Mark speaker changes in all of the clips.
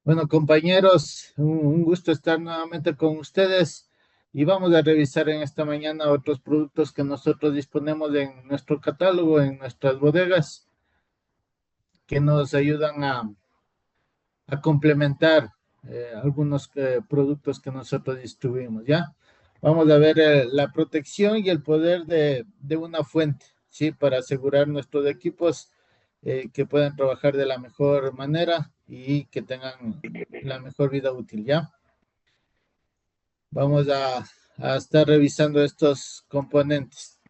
Speaker 1: Bueno, compañeros, un gusto estar nuevamente con ustedes y vamos a revisar en esta mañana otros productos que nosotros disponemos en nuestro catálogo, en nuestras bodegas, que nos ayudan a complementar algunos productos que nosotros distribuimos, ¿ya? Vamos a ver la protección y el poder de una fuente, ¿sí? Para asegurar nuestros equipos que puedan trabajar de la mejor manera y que tengan la mejor vida útil, ¿ya? Vamos a estar revisando estos componentes.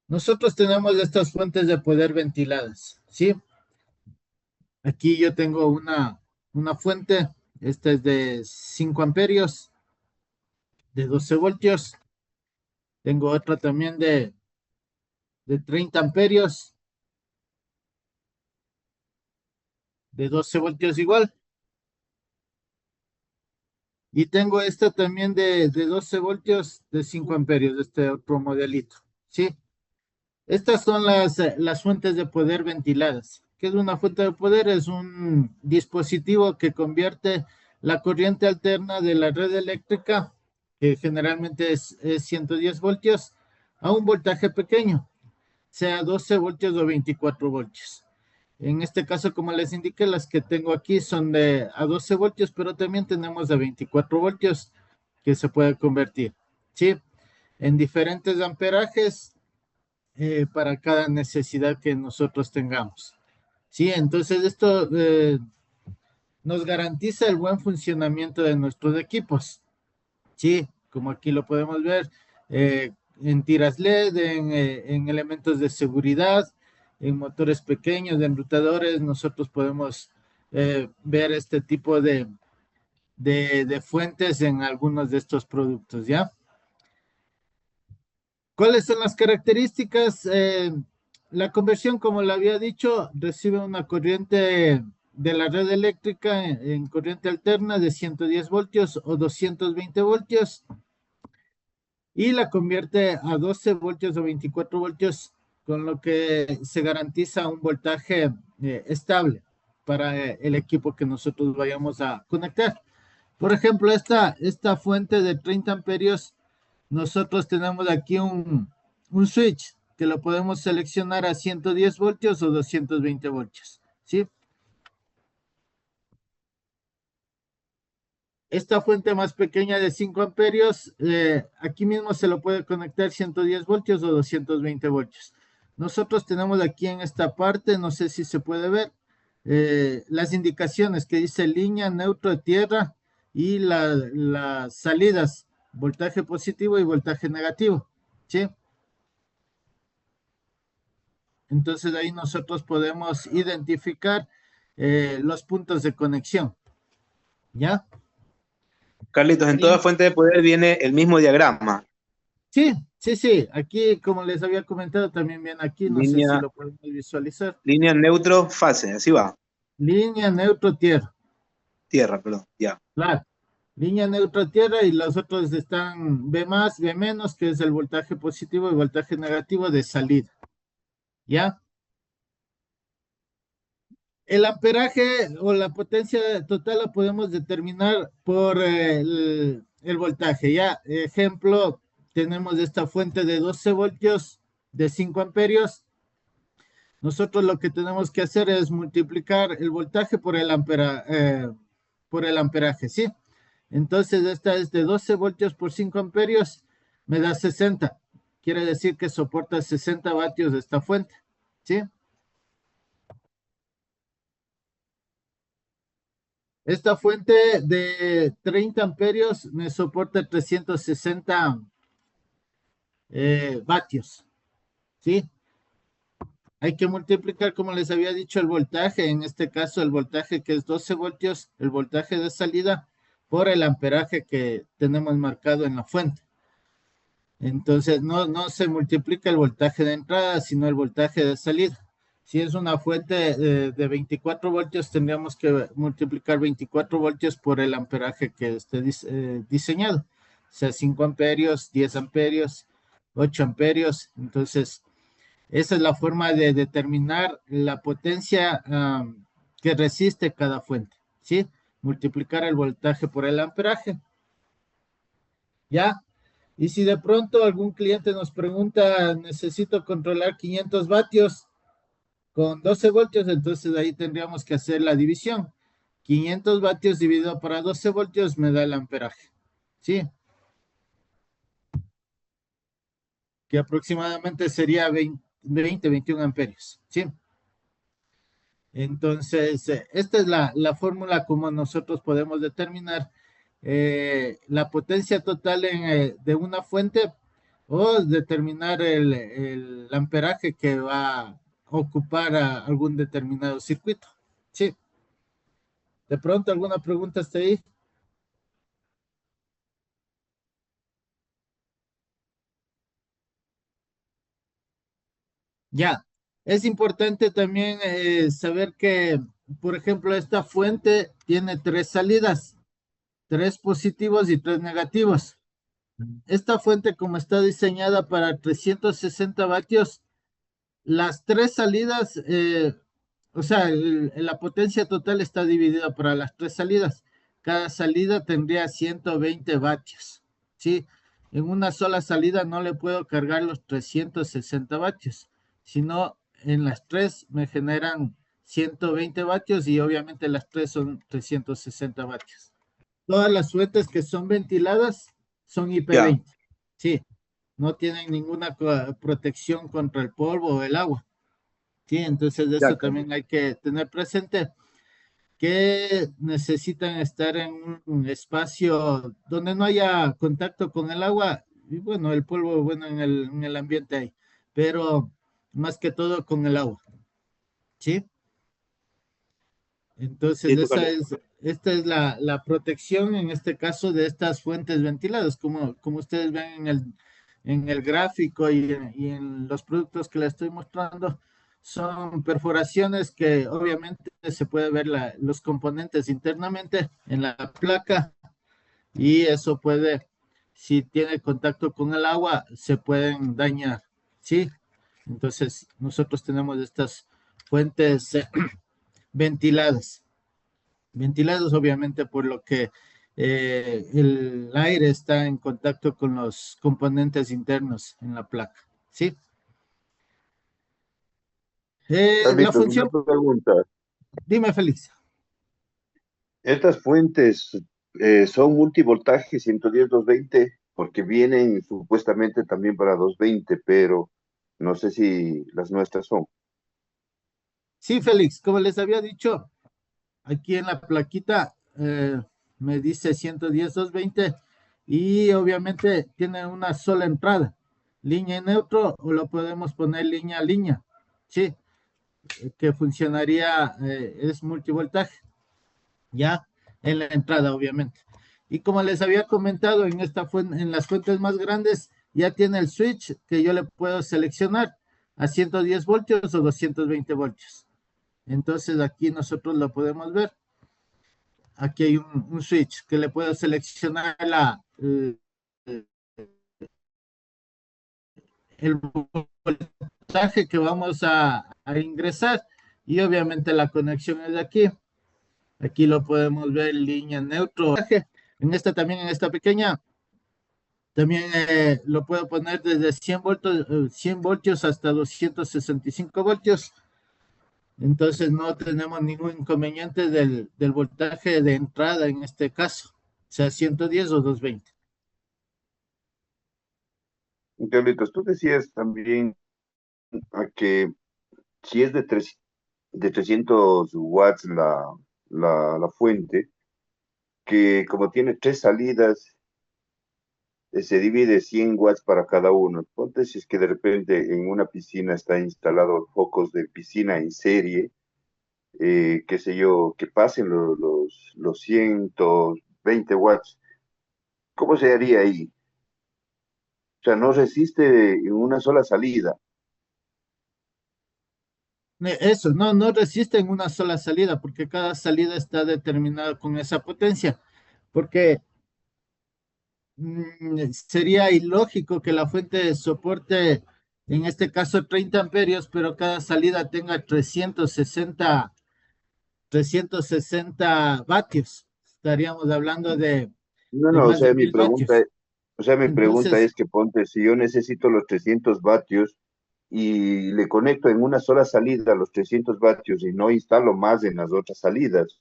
Speaker 1: Nosotros tenemos estas fuentes de poder ventiladas, ¿sí? Aquí yo tengo una fuente, esta es de 5 amperios, de 12 voltios. Tengo otra también de 30 amperios, de 12 voltios igual. Y tengo esta también de 12 voltios, de 5 amperios, de este otro modelito, ¿sí? Estas son las fuentes de poder ventiladas. ¿Qué es una fuente de poder? Es un dispositivo que convierte la corriente alterna de la red eléctrica, que generalmente es 110 voltios, a un voltaje pequeño, sea 12 voltios o 24 voltios. En este caso, como les indiqué, las que tengo aquí son de a 12 voltios, pero también tenemos de 24 voltios que se puede convertir, ¿sí? En diferentes amperajes para cada necesidad que nosotros tengamos. Sí, entonces esto nos garantiza el buen funcionamiento de nuestros equipos. Sí, como aquí lo podemos ver, en tiras LED, en elementos de seguridad, en motores pequeños, de enrutadores, nosotros podemos ver este tipo de fuentes en algunos de estos productos, ¿ya? ¿Cuáles son las características? La conversión, como le había dicho, recibe una corriente de la red eléctrica en corriente alterna de 110 voltios o 220 voltios y la convierte a 12 voltios o 24 voltios, con lo que se garantiza un voltaje estable para el equipo que nosotros vayamos a conectar. Por ejemplo, esta fuente de 30 amperios, nosotros tenemos aquí un switch que lo podemos seleccionar a 110 voltios o 220 voltios, ¿sí? Esta fuente más pequeña de 5 amperios, aquí mismo se lo puede conectar 110 voltios o 220 voltios. Nosotros tenemos aquí en esta parte, no sé si se puede ver, las indicaciones que dice línea, neutro, tierra y las salidas, voltaje positivo y voltaje negativo, ¿sí? Entonces ahí nosotros podemos identificar los puntos de conexión, ¿ya?
Speaker 2: Carlitos, en toda
Speaker 1: Ahí,
Speaker 2: fuente de poder viene el mismo diagrama.
Speaker 1: sí, sí, sí. Aquí, como les había comentado, también viene aquí, no sé si
Speaker 2: Línea,
Speaker 1: lo podemos visualizar.
Speaker 2: línea neutro, fase, así va.
Speaker 1: Línea, neutro, tierra.
Speaker 2: Tierra, perdón, ya.
Speaker 1: Claro. Línea, neutro, tierra y los otros están B más, B menos, que es el voltaje positivo y voltaje negativo de salida. ¿Ya? El amperaje o la potencia total la podemos determinar por el voltaje. Ya, ejemplo, tenemos esta fuente de 12 voltios de 5 amperios. Nosotros lo que tenemos que hacer es multiplicar el voltaje por el amperaje, ¿sí? Entonces, esta es de 12 voltios por 5 amperios, me da 60. Quiere decir que soporta 60 vatios de esta fuente, ¿sí? Esta fuente de 30 amperios me soporta 360 vatios, ¿sí? Hay que multiplicar, como les había dicho, el voltaje, en este caso el voltaje que es 12 voltios, el voltaje de salida, por el amperaje que tenemos marcado en la fuente. Entonces, no se multiplica el voltaje de entrada, sino el voltaje de salida. Si es una fuente de 24 voltios, tendríamos que multiplicar 24 voltios por el amperaje que esté diseñado. O sea, 5 amperios, 10 amperios, 8 amperios. Entonces, Esa es la forma de determinar la potencia que resiste cada fuente, ¿sí? Multiplicar el voltaje por el amperaje, ¿ya? Y si de pronto algún cliente nos pregunta, necesito controlar 500 vatios con 12 voltios, entonces ahí tendríamos que hacer la división. 500 vatios dividido para 12 voltios me da el amperaje, ¿sí? Que aproximadamente sería 21 amperios, ¿sí? Entonces, esta es la fórmula como nosotros podemos determinar la potencia total de una fuente o determinar el amperaje que va a ocupar a algún determinado circuito. Sí, de pronto alguna pregunta está ahí. Ya, es importante también saber que, por ejemplo, esta fuente tiene tres salidas, tres positivos y tres negativos. Esta fuente, como está diseñada para 360 vatios, las tres salidas, o sea, la potencia total está dividida para las tres salidas. Cada salida tendría 120 vatios, ¿sí? En una sola salida no le puedo cargar los 360 vatios, sino en las tres me generan 120 vatios y obviamente las tres son 360 vatios. Todas las fuentes que son ventiladas son
Speaker 2: Ya.
Speaker 1: IP20, sí, no tienen ninguna protección contra el polvo o el agua. Sí, entonces de
Speaker 2: Ya,
Speaker 1: eso también hay que tener presente que necesitan estar en un espacio donde no haya contacto con el agua y bueno, el polvo, bueno, en el ambiente hay, pero más que todo con el agua, ¿sí? Entonces
Speaker 2: listo, Carlos.
Speaker 1: esta es la protección en este caso de estas fuentes ventiladas, como ustedes ven en el gráfico y en los productos que les estoy mostrando, son perforaciones que obviamente se puede ver los componentes internamente en la placa y eso puede, si tiene contacto con el agua, se pueden dañar, ¿sí? Entonces nosotros tenemos estas fuentes ventiladas. Ventilados obviamente por lo que el aire está en contacto con los componentes internos en la placa, ¿sí? La
Speaker 3: Carlitos, una
Speaker 1: función,
Speaker 3: pregunta.
Speaker 1: dime Félix.
Speaker 3: ¿Estas fuentes son multivoltaje 110-220? Porque vienen supuestamente también para 220, pero no sé si las nuestras son.
Speaker 1: Sí, Félix, como les había dicho, aquí en la plaquita me dice 110-220 y obviamente tiene una sola entrada, línea y neutro o lo podemos poner línea a línea, ¿sí? Que funcionaría, es multivoltaje. Ya en la entrada, obviamente. Y como les había comentado, en las fuentes más grandes ya tiene el switch que yo le puedo seleccionar a 110 voltios o 220 voltios. Entonces aquí nosotros lo podemos ver. Aquí hay un switch que le puedo seleccionar el voltaje que vamos a ingresar y obviamente la conexión es de aquí. Aquí lo podemos ver línea neutro. En esta también, en esta pequeña, también lo puedo poner desde 100 voltios hasta 265 voltios. Entonces no tenemos ningún inconveniente del voltaje de entrada en este caso, sea 110 o 220.
Speaker 3: Carlitos, tú decías también a que si es de 300 watts la fuente, que como tiene tres salidas, se divide 100 watts para cada uno. Ponte si es que de repente en una piscina está instalado focos de piscina en serie, qué sé yo, que pasen los 120 watts. ¿Cómo se haría ahí? O sea, no resiste en una sola salida.
Speaker 1: Eso, no resiste en una sola salida, porque cada salida está determinada con esa potencia, porque sería ilógico que la fuente soporte en este caso 30 amperios, pero cada salida tenga 360 vatios. Estaríamos hablando
Speaker 3: No,
Speaker 1: de
Speaker 3: no,
Speaker 1: más de 1000 vatios.
Speaker 3: mi pregunta
Speaker 1: Entonces,
Speaker 3: es que ponte, si yo necesito los 300 vatios y le conecto en una sola salida los 300 vatios y no instalo más en las otras salidas,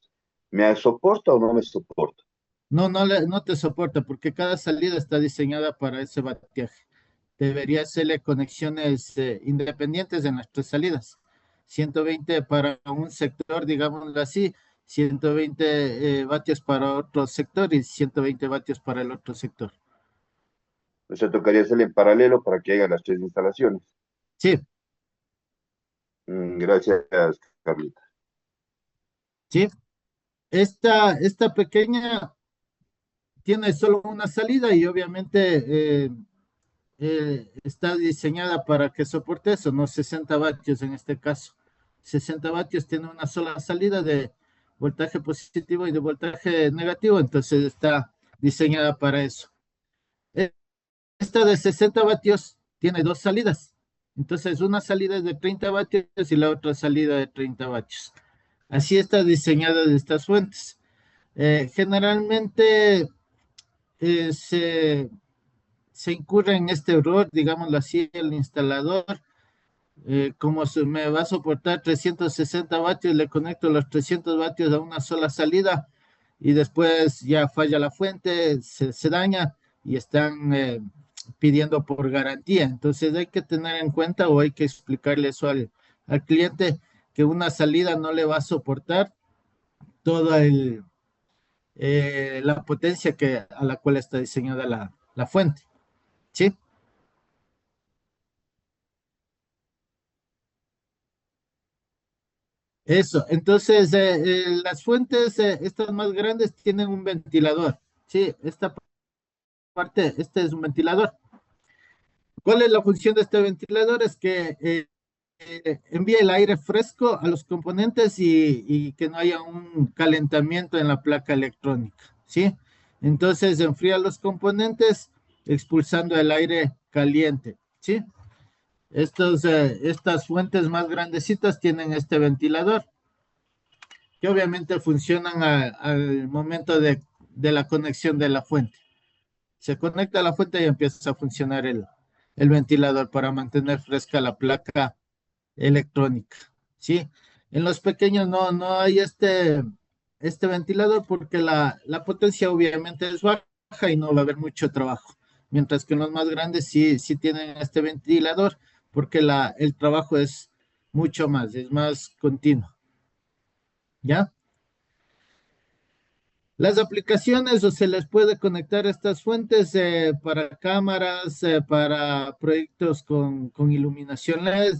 Speaker 3: ¿me soporta o no me soporta?
Speaker 1: no te soporta porque cada salida está diseñada para ese bateaje. Debería hacerle conexiones independientes en las tres salidas. 120 para un sector, digámoslo así, 120 vatios para otro sector y 120 vatios para el otro sector.
Speaker 3: O sea, tocaría hacerle en paralelo para que haya las tres instalaciones.
Speaker 1: Sí,
Speaker 3: Gracias, Carlita.
Speaker 1: sí. Esta pequeña tiene solo una salida y obviamente está diseñada para que soporte eso, no 60 vatios en este caso. 60 vatios tiene una sola salida de voltaje positivo y de voltaje negativo, entonces está diseñada para eso. Eh, Esta de 60 vatios tiene dos salidas. Entonces, una salida es de 30 vatios y la otra salida de 30 vatios. Así está diseñada de estas fuentes. Generalmente se incurre en este error, digámoslo así, el instalador, como me va a soportar 360 vatios, le conecto los 300 vatios a una sola salida y después ya falla la fuente, se daña y están pidiendo por garantía. Entonces hay que tener en cuenta o hay que explicarle eso al cliente que una salida no le va a soportar toda la potencia a la cual está diseñada la fuente. ¿Sí? Eso, entonces las fuentes, estas más grandes, tienen un ventilador. Sí, esta parte, este es un ventilador. ¿Cuál es la función de este ventilador? Es que envía el aire fresco a los componentes y que no haya un calentamiento en la placa electrónica. ¿Sí? Entonces enfría los componentes expulsando el aire caliente. ¿Sí? Estas fuentes más grandecitas tienen este ventilador, que obviamente funcionan al momento de la conexión de la fuente. Se conecta a la fuente y empieza a funcionar el ventilador para mantener fresca la placa electrónica. ¿Sí? En los pequeños no hay este ventilador porque la potencia obviamente es baja y no va a haber mucho trabajo. Mientras que en los más grandes sí tienen este ventilador porque el trabajo es mucho más, es más continuo. ¿Ya? Las aplicaciones o se les puede conectar estas fuentes para cámaras, para proyectos con iluminación LED,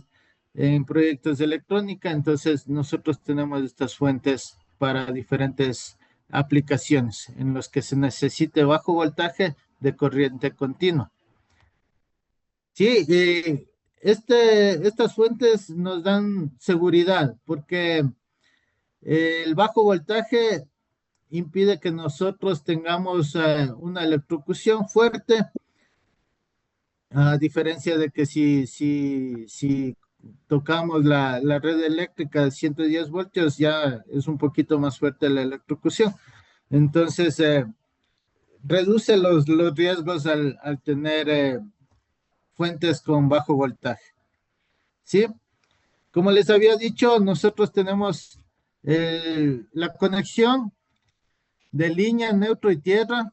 Speaker 1: en proyectos de electrónica. Entonces, nosotros tenemos estas fuentes para diferentes aplicaciones en los que se necesite bajo voltaje de corriente continua. Sí, estas fuentes nos dan seguridad porque el bajo voltaje impide que nosotros tengamos una electrocución fuerte, a diferencia de que si tocamos la red eléctrica de 110 voltios, ya es un poquito más fuerte la electrocución. Entonces, reduce los riesgos al tener fuentes con bajo voltaje. ¿Sí? Como les había dicho, nosotros tenemos la conexión de línea, neutro y tierra.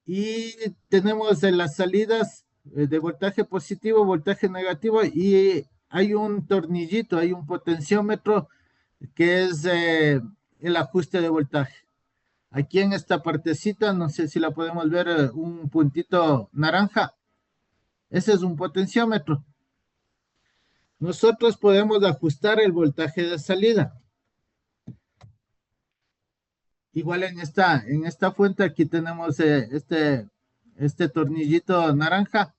Speaker 1: Y tenemos en las salidas de voltaje positivo, voltaje negativo y hay un tornillito, hay un potenciómetro que es el ajuste de voltaje. Aquí en esta partecita, no sé si la podemos ver, un puntito naranja. Ese es un potenciómetro. Nosotros podemos ajustar el voltaje de salida. Igual en esta fuente aquí tenemos este tornillito naranja.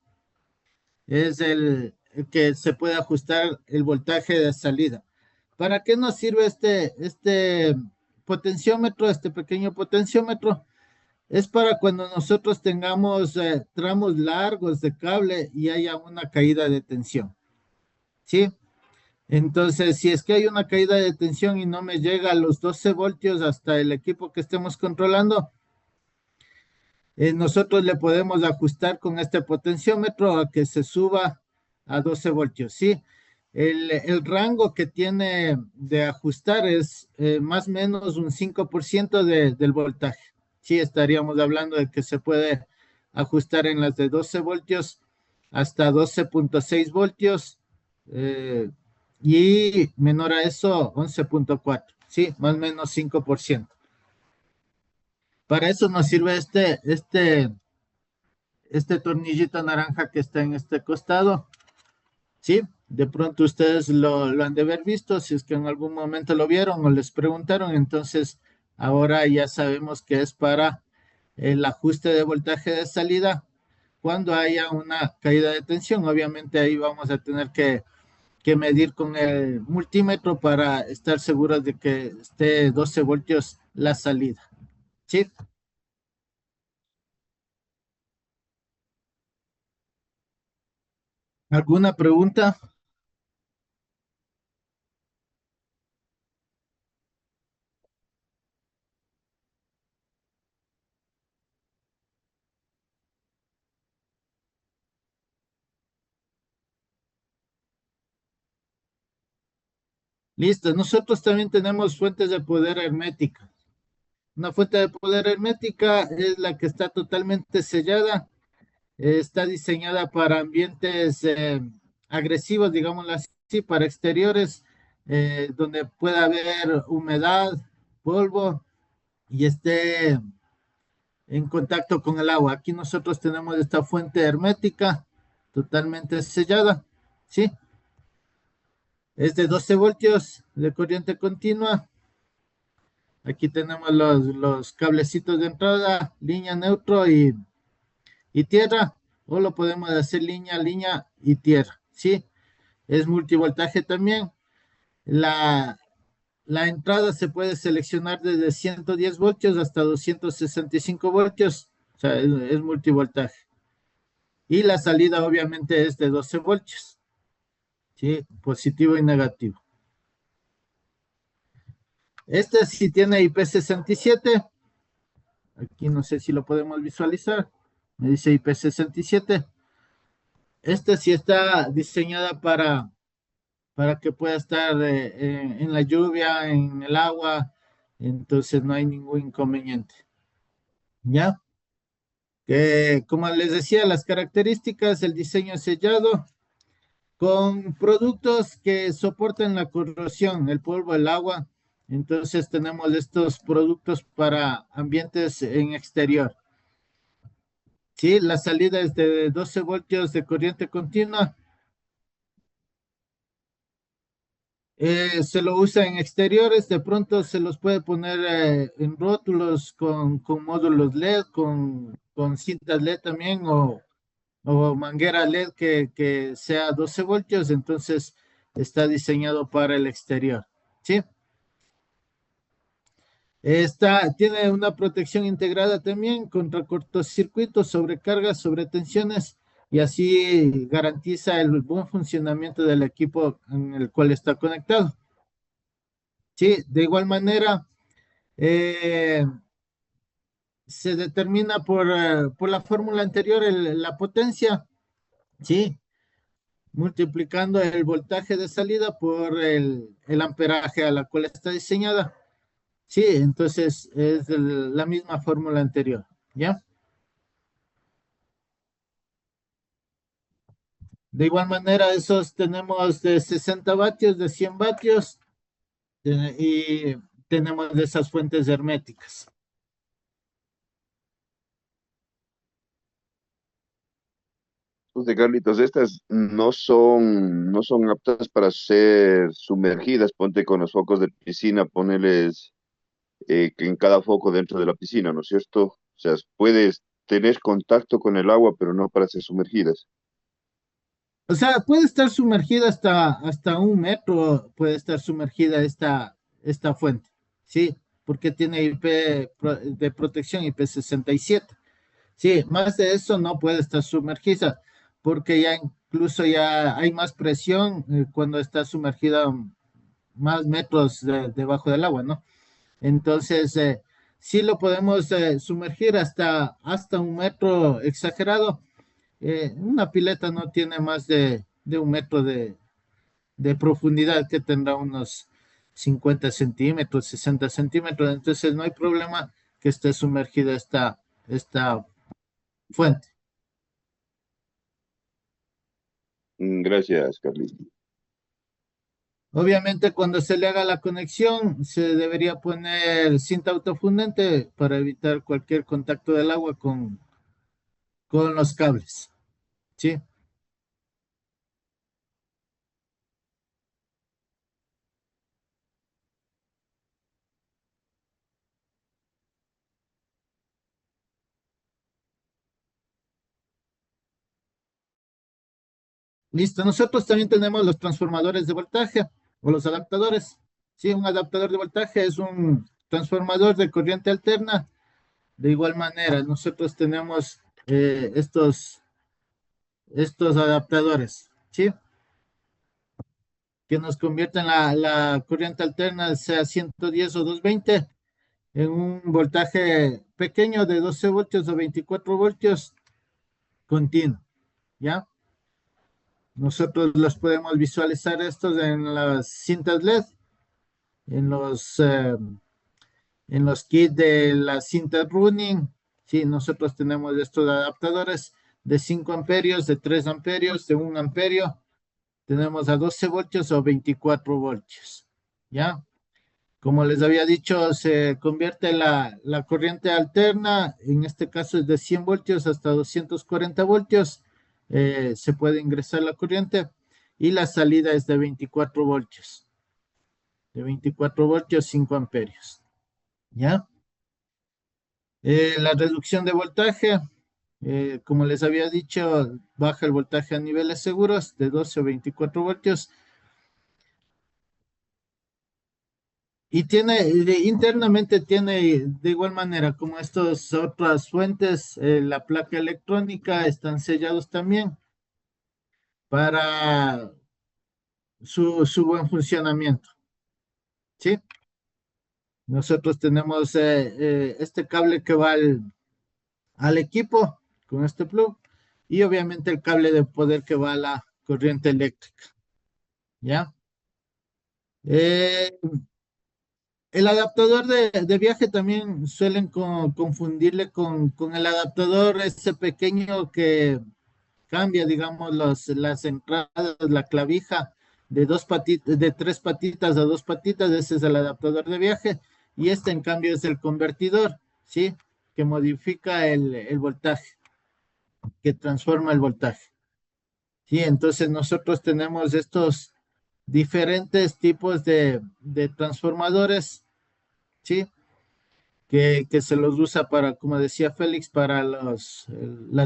Speaker 1: Es el que se puede ajustar el voltaje de salida. ¿Para qué nos sirve este potenciómetro, este pequeño potenciómetro? Es para cuando nosotros tengamos tramos largos de cable y haya una caída de tensión, ¿sí? Entonces, si es que hay una caída de tensión y no me llega a los 12 voltios hasta el equipo que estemos controlando, nosotros le podemos ajustar con este potenciómetro a que se suba a 12 voltios, ¿sí? El rango que tiene de ajustar es más o menos un 5% del voltaje. Sí, estaríamos hablando de que se puede ajustar en las de 12 voltios hasta 12,6 voltios eh, y menor a eso 11,4. Sí, más o menos 5%. Para eso nos sirve este tornillito naranja que está en este costado. Sí, de pronto ustedes lo han de haber visto, si es que en algún momento lo vieron o les preguntaron, entonces ahora ya sabemos que es para el ajuste de voltaje de salida cuando haya una caída de tensión. Obviamente ahí vamos a tener que medir con el multímetro para estar seguros de que esté 12 voltios la salida. ¿Sí? ¿Alguna pregunta? Listo, nosotros también tenemos fuentes de poder hermética. Una fuente de poder hermética es la que está totalmente sellada, está diseñada para ambientes agresivos, digámoslo así, para exteriores, donde pueda haber humedad, polvo y esté en contacto con el agua. Aquí nosotros tenemos esta fuente hermética totalmente sellada, ¿sí? Es de 12 voltios de corriente continua. Aquí tenemos los cablecitos de entrada, línea neutro y tierra, o lo podemos hacer línea, línea y tierra, ¿sí? Es multivoltaje también. La, la entrada se puede seleccionar desde 110 voltios hasta 265 voltios, o sea, es multivoltaje. Y la salida obviamente es de 12 voltios, ¿sí? Positivo y negativo. Este sí tiene IP67. Aquí no sé si lo podemos visualizar. Me dice IP67. Esta sí está diseñada para que pueda estar en la lluvia, en el agua, entonces no hay ningún inconveniente. ¿Ya? Como les decía, las características, el diseño sellado con productos que soportan la corrosión, el polvo, el agua. Entonces tenemos estos productos para ambientes en exterior. Sí, la salida es de 12 voltios de corriente continua. Se lo usa en exteriores, de pronto se los puede poner en rótulos con módulos LED, con cintas LED también o manguera LED que sea 12 voltios, entonces está diseñado para el exterior. ¿Sí? Tiene una protección integrada también contra cortocircuitos, sobrecargas, sobretensiones y así garantiza el buen funcionamiento del equipo en el cual está conectado. Sí, de igual manera, eh, se determina por la fórmula anterior la potencia, sí, multiplicando el voltaje de salida por el amperaje a la cual está diseñada. Sí, entonces es la misma fórmula anterior, ¿ya? De igual manera, esos tenemos de 60 vatios, de 100 vatios y tenemos de esas fuentes herméticas.
Speaker 3: De Carlitos, estas no son aptas para ser sumergidas. Ponte con los focos de piscina, poneles que en cada foco dentro de la piscina, ¿no es cierto? O sea, puedes tener contacto con el agua, pero no para ser sumergidas.
Speaker 1: O sea, puede estar sumergida hasta 1 metro, puede estar sumergida esta fuente, ¿sí? porque tiene de protección IP67. Sí, más de eso no puede estar sumergida, porque ya incluso ya hay más presión cuando está sumergida más metros debajo del agua, ¿no? Entonces, sí lo podemos sumergir hasta 1 metro exagerado. Una pileta no tiene más de 1 metro de profundidad, que tendrá unos 50 centímetros, 60 centímetros. Entonces, no hay problema que esté sumergida esta fuente.
Speaker 3: Gracias, Carlitos.
Speaker 1: Obviamente, cuando se le haga la conexión, se debería poner cinta autofundente para evitar cualquier contacto del agua con los cables. ¿Sí? Listo. Nosotros también tenemos los transformadores de voltaje o los adaptadores. Sí, un adaptador de voltaje es un transformador de corriente alterna. De igual manera, nosotros tenemos estos adaptadores, ¿sí? Que nos convierten la corriente alterna, sea 110 o 220, en un voltaje pequeño de 12 voltios o 24 voltios continuo, ¿ya? Nosotros los podemos visualizar estos en las cintas LED, en los kits de las cintas running. Sí, nosotros tenemos estos adaptadores de 5 amperios, de 3 amperios, de 1 amperio. Tenemos a 12 voltios o 24 voltios, ¿ya? Como les había dicho, se convierte la corriente alterna, en este caso es de 100 voltios hasta 240 voltios, se puede ingresar la corriente, y la salida es de 24 voltios, 5 amperios, ¿ya? La reducción de voltaje, como les había dicho, baja el voltaje a niveles seguros de 12 o 24 voltios. Y internamente tiene de igual manera como estas otras fuentes, la placa electrónica, están sellados también para su buen funcionamiento. ¿Sí? Nosotros tenemos este cable que va al equipo con este plug, y obviamente el cable de poder que va a la corriente eléctrica. ¿Ya? Eh, El adaptador de viaje también suelen confundirle con el adaptador ese pequeño que cambia, digamos, las entradas, la clavija de 2 patitas, de 3 patitas a 2 patitas. Ese es el adaptador de viaje. Y este, en cambio, es el convertidor, ¿sí? Que modifica el voltaje, que transforma el voltaje. Sí, entonces nosotros tenemos estos diferentes tipos de transformadores, ¿sí? Que se los usa para, como decía Félix, para las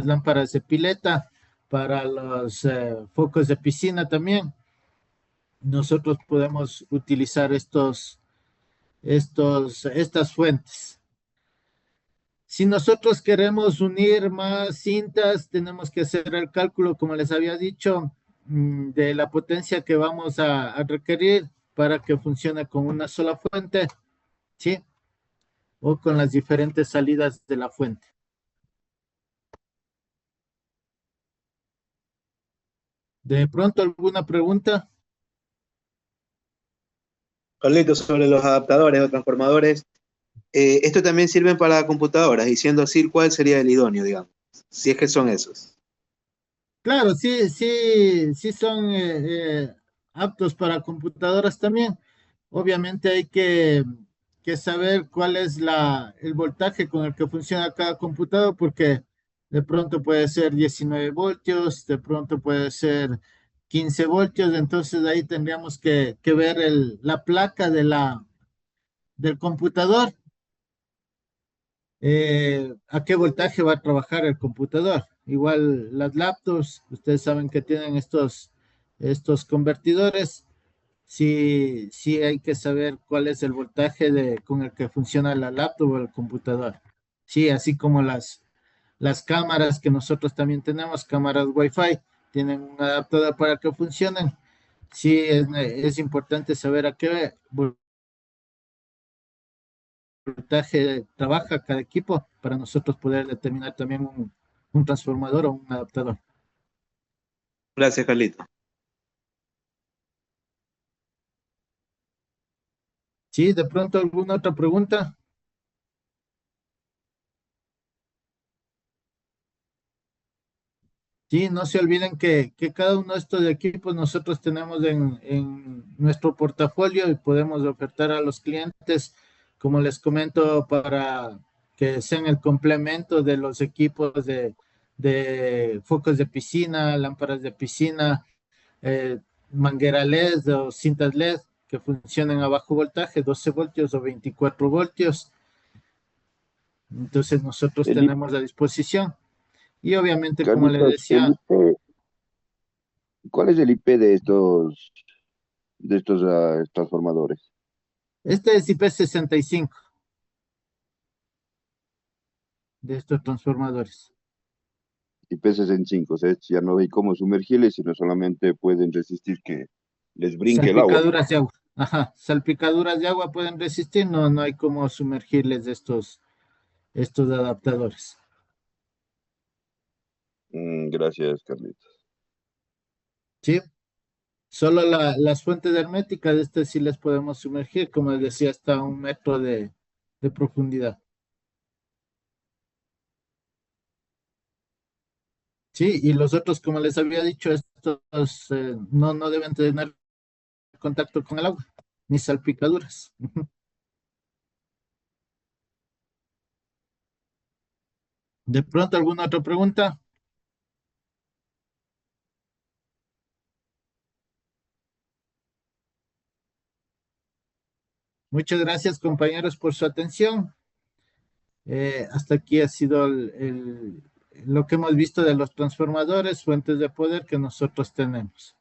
Speaker 1: lámparas de pileta, para los focos de piscina también. Nosotros podemos utilizar estas fuentes. Si nosotros queremos unir más cintas, tenemos que hacer el cálculo, como les había dicho, de la potencia que vamos a requerir para que funcione con una sola fuente, ¿sí? O con las diferentes salidas de la fuente. ¿De pronto alguna pregunta?
Speaker 2: Carlitos, sobre los adaptadores o transformadores, esto también sirven para computadoras, y siendo así, ¿cuál sería el idóneo, digamos? Si es que son esos.
Speaker 1: Claro, sí, sí, sí son aptos para computadoras también. Obviamente hay que saber cuál es el voltaje con el que funciona cada computador, porque de pronto puede ser 19 voltios, de pronto puede ser 15 voltios. Entonces ahí tendríamos que ver la placa del computador, a qué voltaje va a trabajar el computador. Igual las laptops, ustedes saben que tienen estos convertidores, sí, sí hay que saber cuál es el voltaje con el que funciona la laptop o el computador. Sí, así como las cámaras que nosotros también tenemos, cámaras Wi-Fi, tienen un adaptador para que funcionen. Sí, es importante saber a qué voltaje trabaja cada equipo para nosotros poder determinar también un transformador o un adaptador.
Speaker 2: Gracias, Carlito.
Speaker 1: Sí, de pronto alguna otra pregunta. Sí, no se olviden que cada uno de estos equipos nosotros tenemos en nuestro portafolio y podemos ofertar a los clientes, como les comento, para que sean el complemento de los equipos de focos de piscina, lámparas de piscina, eh, manguera LED o cintas LED que funcionen a bajo voltaje, 12 voltios o 24 voltios. Entonces nosotros
Speaker 3: El I-
Speaker 1: tenemos a disposición. Y obviamente, como les
Speaker 3: Carlitos,
Speaker 1: decía,
Speaker 3: ¿cuál es el IP de estos transformadores?
Speaker 1: este es IP65 de estos transformadores.
Speaker 3: IP65, o sea, ya no hay cómo sumergirles, sino solamente pueden resistir que les brinque el agua.
Speaker 1: Salpicaduras de agua. Ajá, salpicaduras de agua pueden resistir, no, no hay cómo sumergirles estos adaptadores.
Speaker 3: Gracias, Carlitos.
Speaker 1: ¿Sí? Solo las fuentes herméticas de este sí les podemos sumergir, como les decía, hasta 1 metro de profundidad. Sí, y los otros, como les había dicho, estos no, no deben tener contacto con el agua, ni salpicaduras. ¿De pronto alguna otra pregunta? Muchas gracias, compañeros, por su atención. Hasta aquí ha sido lo que hemos visto de los transformadores, fuentes de poder que nosotros tenemos.